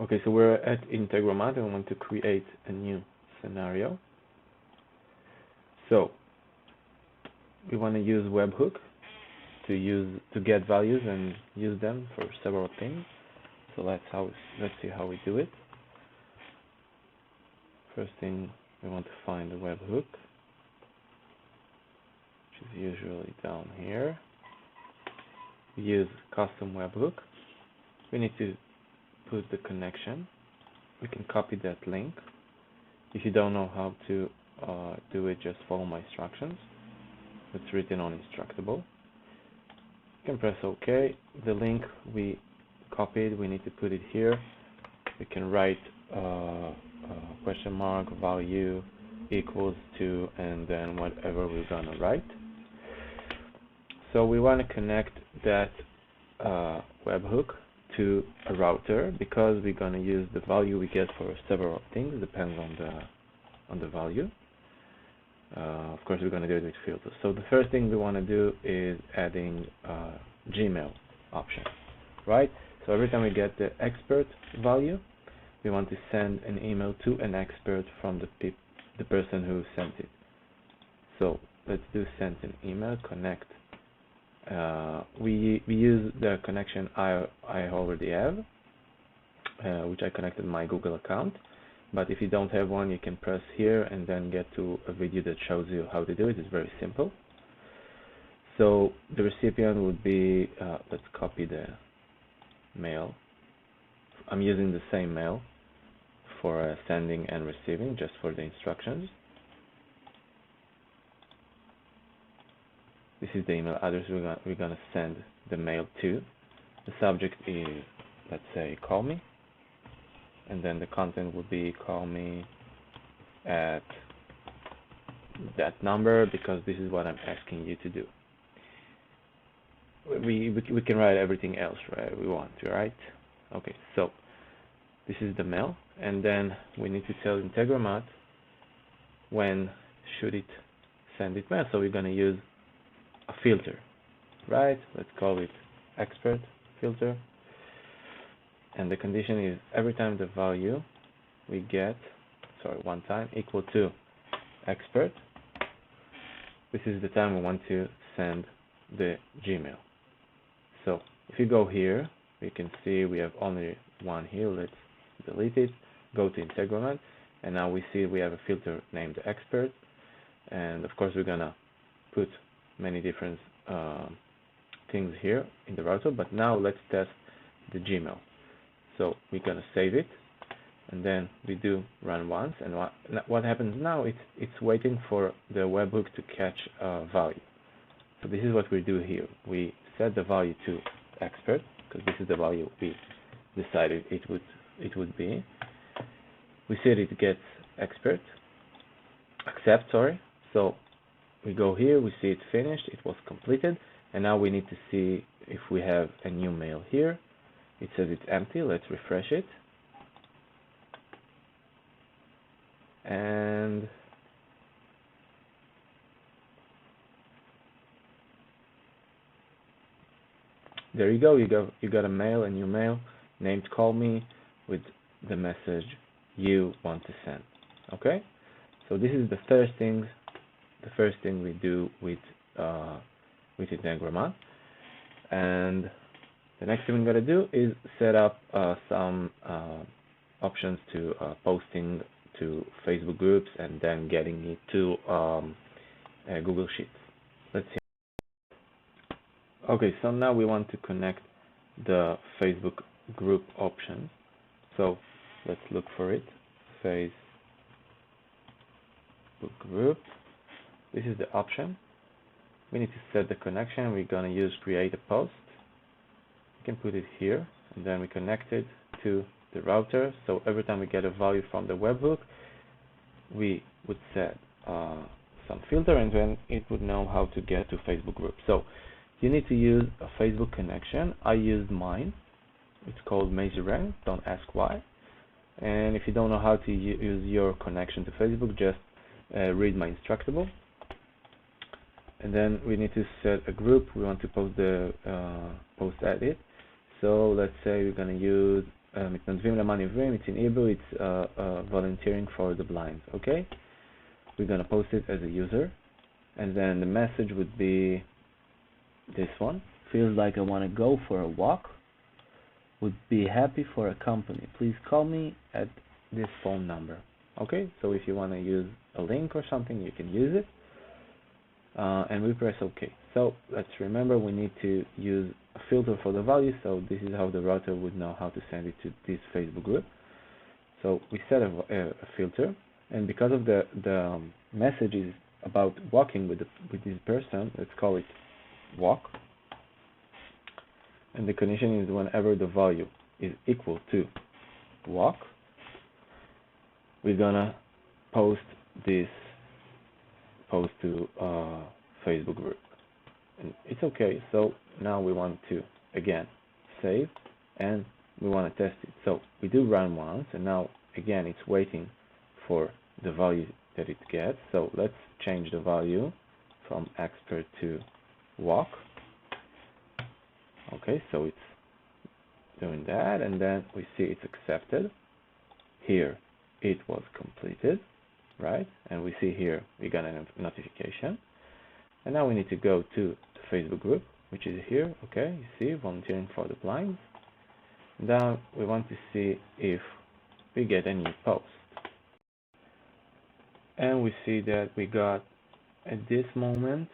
Okay, so we're at Integromat and we want to create a new scenario. So we want to use webhook to get values and use them for several things. So let's see how we do it. First thing, we want to find the webhook, which is usually down here. We use custom webhook. We need to put the connection. We can copy that link. If you don't know how to do it, just follow my instructions. It's written on Instructable. You can press OK. The link we copied, we need to put it here. We can write question mark value equals to, and then whatever we're gonna write. So we want to connect that webhook to a router because we're gonna use the value we get for several things, depends on the value. Of course, we're going to do it with filters. So the first thing we want to do is adding Gmail option, right? So every time we get the expert value, we want to send an email to an expert from the person who sent it. So let's do send an email, connect. We use the connection I already have, which I connected my Google account. But if you don't have one, you can press here and then get to a video that shows you how to do it. It's very simple. So the recipient would be, let's copy the mail. I'm using the same mail for sending and receiving, just for the instructions. This is the email address we're going to send the mail to. The subject is, let's say, call me. And then the content would be call me at that number because this is what I'm asking you to do. We can write everything else, right? We want to, right? Okay, so this is the mail, and then we need to tell Integromat when should it send it mail. So we're going to use a filter, right? Let's call it expert filter. And the condition is every time the value we get, one time, equal to expert, this is the time we want to send the Gmail. So if you go here, we can see we have only one here. Let's delete it, go to Integromat, and now we see we have a filter named expert. And of course, we're gonna put many different things here in the router, but now let's test the Gmail. So we're gonna save it, and then we do run once, and what happens now, it's waiting for the webhook to catch value. So this is what we do here. We set the value to expert, because this is the value we decided it would be. We said it gets expert, accept, sorry. So we go here, we see it finished, it was completed, and now we need to see if we have a new mail here. It says it's empty. Let's refresh it. And there you go. You got a new mail named call me with the message you want to send. Okay? So this is the first thing we do with Integromat. And the next thing we're going to do is set up some options to posting to Facebook groups and then getting it to Google Sheets. Let's see. Okay, so now we want to connect the Facebook group option. So let's look for it. Facebook group. This is the option. We need to set the connection. We're going to use create a post. Can put it here, and then we connect it to the router. So every time we get a value from the webhook, we would set some filter, and then it would know how to get to Facebook group. So you need to use a Facebook connection. I used mine. It's called Mazerang. Don't ask why. And if you don't know how to use your connection to Facebook, just read my Instructable. And then we need to set a group. We want to post the post edit. So let's say we're going to use מתנדבים למען עיוורים, it's in Hebrew, it's volunteering for the blind, okay? We're gonna post it as a user, and then the message would be this one. Feels like I want to go for a walk. Would be happy for a company. Please call me at this phone number. Okay, so if you want to use a link or something, you can use it. And we press OK. So let's remember we need to use a filter for the value. So this is how the router would know how to send it to this Facebook group. So we set a filter, and because of the message is about walking with this person, let's call it walk. And the condition is whenever the value is equal to walk, we're gonna post this post to Facebook group, and it's okay. So now we want to again save, and we want to test it. So we do run once, and now again it's waiting for the value that it gets. So let's change the value from expert to walk. Okay, so it's doing that, and then we see it's accepted. Here it was completed, right? And we see here we got a notification. And now we need to go to the Facebook group, which is here. Okay, you see, volunteering for the blind. Now we want to see if we get any post. And we see that we got, at this moment,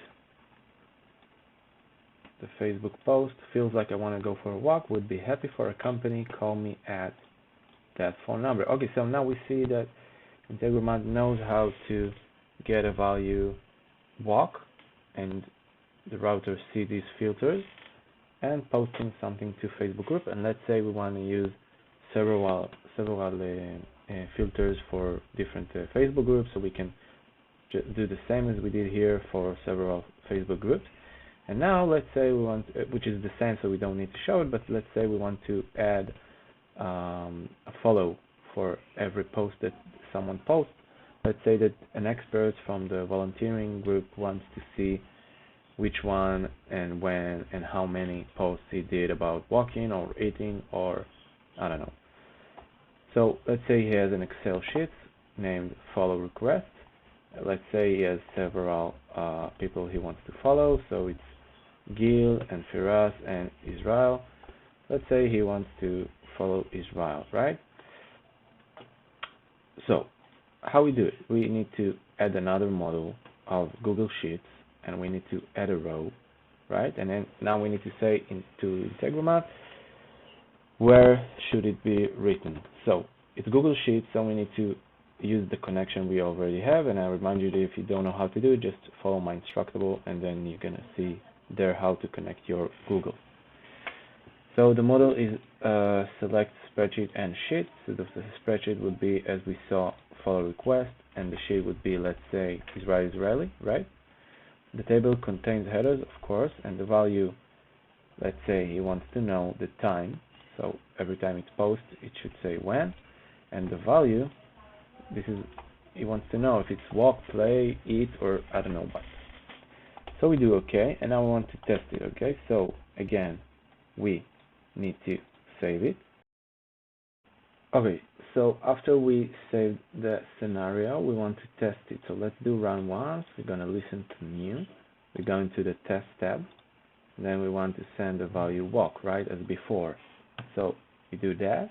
the Facebook post, feels like I want to go for a walk, would be happy for a company, call me at that phone number. Okay, so now we see that Integromat knows how to get a value walk, and the router see these filters and posting something to Facebook group. And let's say we want to use several filters for different Facebook groups, so we can do the same as we did here for several Facebook groups. And now let's say we want, which is the same, so we don't need to show it, but let's say we want to add a follow for every post that someone posts. Let's say that an expert from the volunteering group wants to see which one and when and how many posts he did about walking or eating, or I don't know. So let's say he has an Excel sheet named follow request. Let's say he has several people he wants to follow, so it's Gil and Firas and Israel. Let's say he wants to follow Israel, right? So how we do it? We need to add another model of Google Sheets, and we need to add a row, right? And then now we need to say into Integromat, where should it be written? So it's Google Sheets, so we need to use the connection we already have. And I remind you that if you don't know how to do it, just follow my instructable, and then you're gonna see there how to connect your Google. So the model is select spreadsheet and sheet. So the spreadsheet would be, as we saw, follow request, and the sheet would be, let's say, Israeli, right? The table contains headers, of course, and the value, let's say he wants to know the time. So every time it's posted, it should say when, and the value, this is, he wants to know if it's walk, play, eat, or I don't know what. So we do OK, and now we want to test it. Okay, so again, we need to save it. Okay, so after we save the scenario, we want to test it. So let's do run once. We're going to listen to new. We're going to the test tab. And then we want to send the value walk, right, as before. So we do that.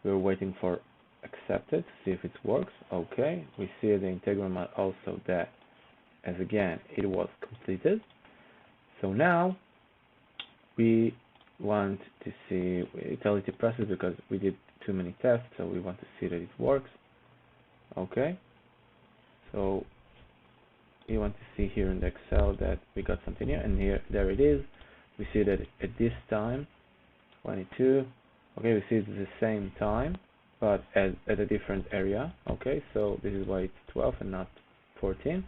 We're waiting for accepted, see if it works. Okay, we see the Integromat also that, as again, it was completed. So now we want to see utility process, because we did too many tests, so we want to see that it works. Okay, so you want to see here in the Excel that we got something here, and here, there it is. We see that at this time, 22. Okay, we see it's the same time, but at a different area. Okay, so this is why it's 12 and not 14,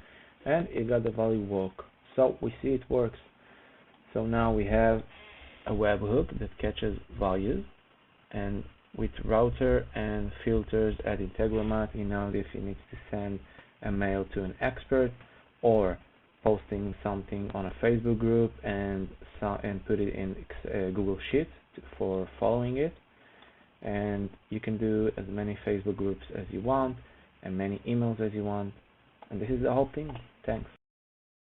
and it got the value walk. So we see it works. So now we have a webhook that catches values, and with router and filters at Integromat, he knows if he needs to send a mail to an expert, or posting something on a Facebook group and put it in Google Sheets for following it. and you can do as many Facebook groups as you want and many emails as you want, and this is the whole thing. Thanks.